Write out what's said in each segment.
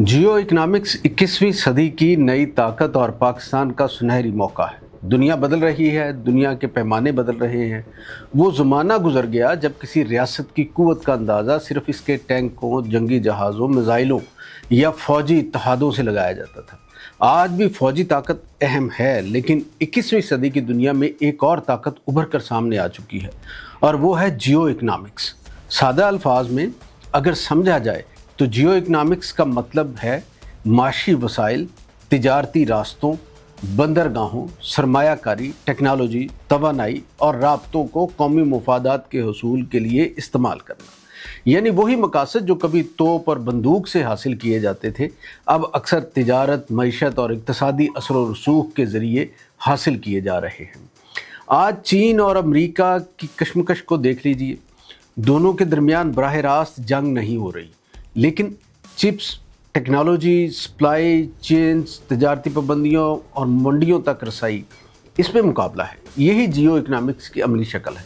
जियो economics 21वीं सदी की नई ताकत और पाकिस्तान का सुनहरी मौका है। दुनिया बदल रही है, दुनिया के पैमाने बदल रहे हैं। वो ज़माना गुजर गया जब किसी रियासत की क़ुव्वत का अंदाज़ा सिर्फ इसके टैंकों, जंगी जहाज़ों, मिज़ाइलों या फ़ौजी इत्तेहादों से लगाया जाता था। आज भी फ़ौजी ताकत अहम है, लेकिन 21वीं सदी की दुनिया में एक और ताकत उभर कर सामने आ चुकी है और वो है जियो इकनॉमिक्स। सादा अल्फाज में अगर समझा जाए तो जियो इकनॉमिक्स का मतलब है माशी वसाइल, तिजारती रास्तों, बंदरगाहों, सरमायाकारी, टेक्नोलॉजी, तवानाई और राब्तों को कौमी मुफादात के हसूल के लिए इस्तेमाल करना। यानी वही मकासद जो कभी तोप और बंदूक से हासिल किए जाते थे, अब अक्सर तिजारत, मईशत और इक़्तिसादी असर व रसूख के ज़रिए हासिल किए जा रहे हैं। आज चीन और अमेरिका की कशमकश को देख लीजिए। दोनों के दरमियान बराह रास्त जंग नहीं हो रही, लेकिन चिप्स, टेक्नोलॉजी, सप्लाई चेन्स, तजारती पाबंदियों और मंडियों तक रसाई, इस पे मुकाबला है। यही जियो इकनॉमिक्स की अमली शक्ल है।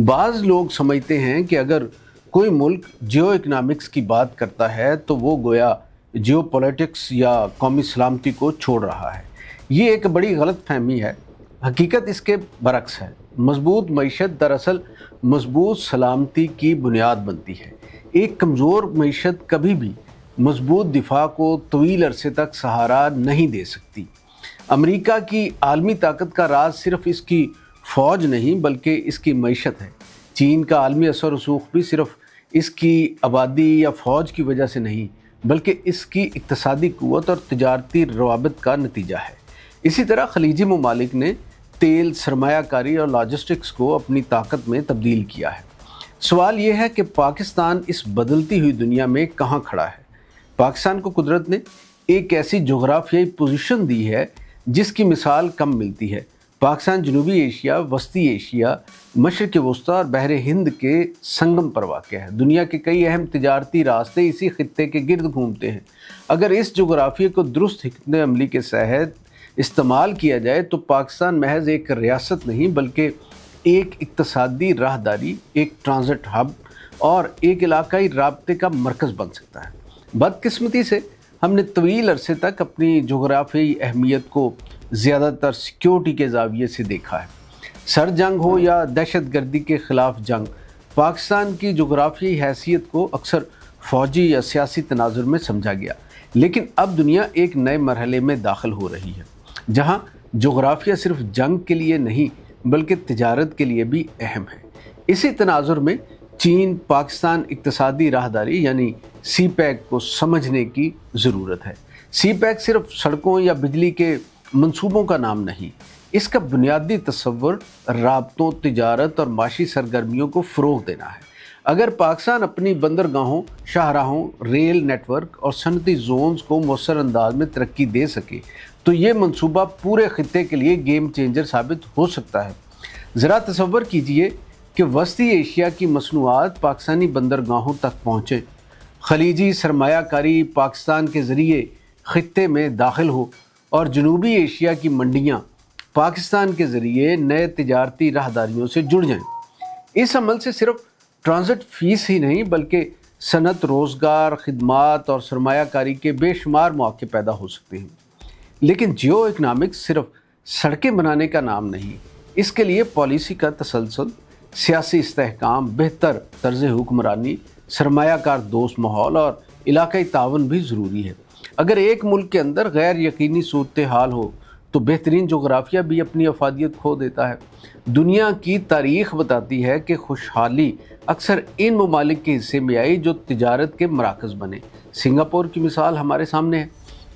बाज़ लोग समझते हैं कि अगर कोई मुल्क जियो इकनॉमिक्स की बात करता है तो वो गोया जियो पॉलिटिक्स या कौमी सलामती को छोड़ रहा है। ये एक बड़ी गलत फहमी है। हकीकत इसके बरक्स है। मजबूत मईशत दरअसल मजबूत सलामती की बुनियाद बनती है। एक कमज़ोर मईशत कभी भी मजबूत दिफा को तवील अरसे तक सहारा नहीं दे सकती। अमेरिका की आलमी ताकत का राज सिर्फ इसकी फ़ौज नहीं बल्कि इसकी मईशत है। चीन का आलमी असर रसूख भी सिर्फ इसकी आबादी या फ़ौज की वजह से नहीं बल्कि इसकी इक़्तिसादी क़ुव्वत और तिजारती रवाबित का नतीजा है। इसी तरह खलीजी ममालिक ने तेल, सरमायाकारी और लॉजिस्टिक्स को अपनी ताकत में तब्दील किया है। सवाल यह है कि पाकिस्तान इस बदलती हुई दुनिया में कहाँ खड़ा है। पाकिस्तान को कुदरत ने एक ऐसी जोग्राफियाई पोजीशन दी है जिसकी मिसाल कम मिलती है। पाकिस्तान जनूबी एशिया, वस्ती एशिया, मशरिक़ वस्ता और बहर हिंद के संगम पर वाक़ है। दुनिया के कई अहम तिजारती रास्ते इसी खित्ते के गिर्द घूमते हैं। अगर इस जोग्राफिया को दुरुस्त हिकमत अमली के तहत इस्तेमाल किया जाए तो पाकिस्तान महज एक रियासत नहीं बल्कि एक इक़्तिसादी राहदारी, एक ट्रांजिट हब और एक इलाकाई राब्ते का मरकज़ बन सकता है। बदकिस्मती से हमने तवील अरसे तक अपनी जोग्राफियाई अहमियत को ज़्यादातर सिक्योरिटी के ज़ाविये से देखा है। सर जंग हो या दहशत गर्दी के ख़िलाफ़ जंग, पाकिस्तान की जोग्राफियाई हैसियत को अक्सर फ़ौजी या सियासी तनाज़ुर में समझा गया। लेकिन अब दुनिया एक नए मरहले में दाखिल हो रही है जहाँ जोग्राफिया सिर्फ जंग के लिए नहीं बल्कि तिजारत के लिए भी अहम है। इसी तनाजुर में चीन पाकिस्तान इक़्तिसादी राहदारी यानी सी पैक को समझने की ज़रूरत है। सी पैक सिर्फ सड़कों या बिजली के मंसूबों का नाम नहीं, इसका बुनियादी तस्वर राब्तों, तिजारत और माशी सरगर्मियों को फ़रोग़ देना है। अगर पाकिस्तान अपनी बंदरगाहों, शाहराहों, रेल नेटवर्क और सनती जोन्स को मौसर अंदाज में तरक्की दे सके तो ये मंसूबा पूरे खित्ते के लिए गेम चेंजर साबित हो सकता है। ज़रा तसव्वुर कीजिए कि वस्ती एशिया की मसनूआत पाकिस्तानी बंदरगाहों तक पहुँचे, खलीजी सरमायाकारी पाकिस्तान के ज़रिए खित्ते में दाखिल हो और जनूबी एशिया की मंडियाँ पाकिस्तान के ज़रिए नए तिजारती राहदारियों से जुड़ जाएँ। इस अमल से सिर्फ ट्रांजिट फ़ीस ही नहीं बल्कि सनत, रोज़गार, खिदमात और सरमायाकारी के बेशुमार मौके पैदा हो सकते हैं। लेकिन जियो इकनॉमिक्स सिर्फ सड़कें बनाने का नाम नहीं, इसके लिए पॉलिसी का तसलसल, सियासी इस्तेहकाम, बेहतर तर्ज़ हुक्मरानी, सरमायाकार दोस्त माहौल और इलाकाई तावन भी ज़रूरी है। अगर एक मुल्क के अंदर गैर यकीनी सूरत हाल हो तो बेहतरीन जोग्राफिया भी अपनी अफादियत खो देता है। दुनिया की तारीख़ बताती है कि खुशहाली अक्सर इन ममालिक के हिस्से में आई जो तिजारत के मराकज़ बने। सिंगापुर की मिसाल हमारे सामने है।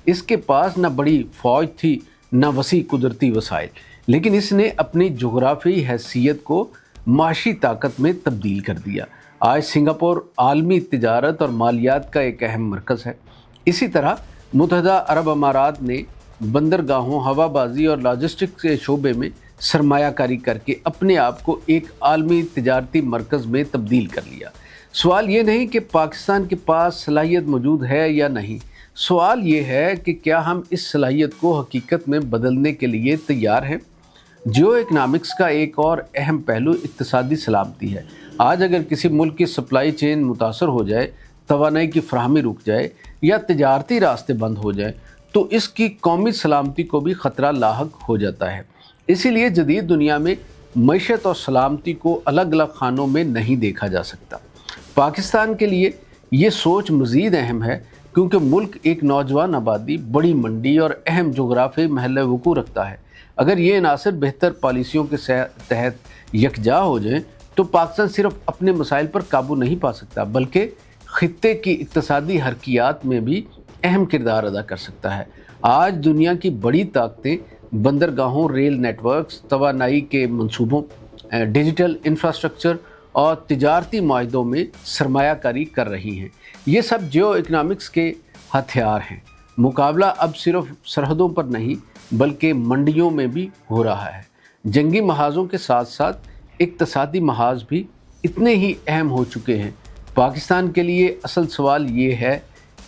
इसके पास न बड़ी फ़ौज थी न वसी कुदरती वसाइल, लेकिन इसने अपनी जोग्राफियाई हैसियत को माशी ताकत में तब्दील कर दिया। आज सिंगापुर आलमी तिजारत और मालियात का एक अहम मरकज़ है। इसी तरह मुत्तहदा अरब अमारात ने बंदरगाहों, हवाबाजी और लॉजिस्टिक्स के शोबे में सरमायाकारी करके अपने आप को एक आलमी तिजारती मरकज़ में तब्दील कर लिया। सवाल ये नहीं कि पाकिस्तान के पास सलाहियत मौजूद है या नहीं, सवाल ये है कि क्या हम इस सलाहियत को हकीकत में बदलने के लिए तैयार हैं। जियो इकनॉमिक्स का एक और अहम पहलू इक़्तिसादी सलामती है। आज अगर किसी मुल्क की सप्लाई चेन मुतासर हो जाए तवानाई की फराहमी रुक जाए या तजारती रास्ते बंद हो जाए तो इसकी कौमी सलामती को भी ख़तरा लाहक हो जाता है। इसीलिए जदीद दुनिया में मईशत और सलामती को अलग अलग खानों में नहीं देखा जा सकता। पाकिस्तान के लिए ये सोच मज़ीद अहम है क्योंकि मुल्क एक नौजवान आबादी, बड़ी मंडी और अहम जोग्राफी महल वकू रखता है। अगर ये अनासर बेहतर पॉलिसियों के तहत यकजा हो जाएँ तो पाकिस्तान सिर्फ अपने मसाइल पर काबू नहीं पा सकता बल्कि खित्ते की इक़्तिसादी हरकियात में भी अहम किरदार अदा कर सकता है। आज दुनिया की बड़ी ताकतें बंदरगाहों, रेल नेटवर्क्स, तवानाई के मंसूबों, डिजिटल इंफ्रास्ट्रक्चर और तिजारती माहिदों में सरमायाकारी कर रही हैं। ये सब जियो इकनॉमिक्स के हथियार हैं। मुकाबला अब सिर्फ सरहदों पर नहीं बल्कि मंडियों में भी हो रहा है। जंगी महाज़ों के साथ साथ इक़्तिसादी महाज भी इतने ही अहम हो चुके हैं। पाकिस्तान के लिए असल सवाल ये है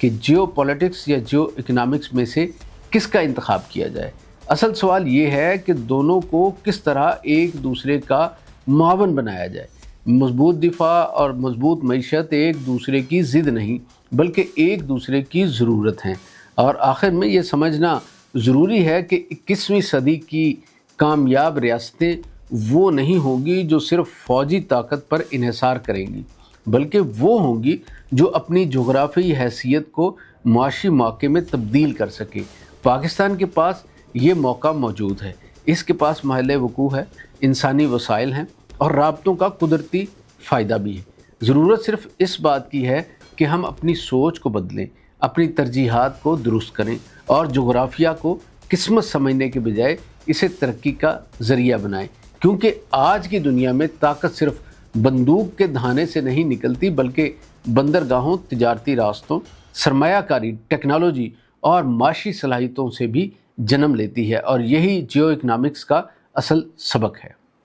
कि जियो पॉलिटिक्स या जियो इकनॉमिक्स में से किसका इंतखाब किया जाए। असल सवाल ये है कि दोनों को किस तरह एक दूसरे का मुआवन बनाया जाए। मजबूत दिफा और मजबूत मईशत एक दूसरे की ज़िद नहीं बल्कि एक दूसरे की ज़रूरत हैं। और आखिर में ये समझना ज़रूरी है कि 21वीं सदी की कामयाब रियासतें वो नहीं होंगी जो सिर्फ फ़ौजी ताकत पर इन्हिसार करेंगी बल्कि वो होंगी जो अपनी जोग्राफी हैसियत को मुआशी मौके में तब्दील कर सके। पाकिस्तान के पास ये मौका मौजूद है। इसके पास महल वकूअ है, इंसानी वसाइल हैं और राब्तों का कुदरती फ़ायदा भी है। ज़रूरत सिर्फ इस बात की है कि हम अपनी सोच को बदलें, अपनी तरजीहात को दुरुस्त करें और जोग्राफिया को किस्मत समझने के बजाय इसे तरक्की का ज़रिया बनाएं। क्योंकि आज की दुनिया में ताकत सिर्फ बंदूक के धाने से नहीं निकलती बल्कि बंदरगाहों, तिजारती रास्तों, सरमायाकारी, टेक्नोलॉजी और माशी सलाहियतों से भी जन्म लेती है। और यही जियो इकनॉमिक्स का असल सबक है।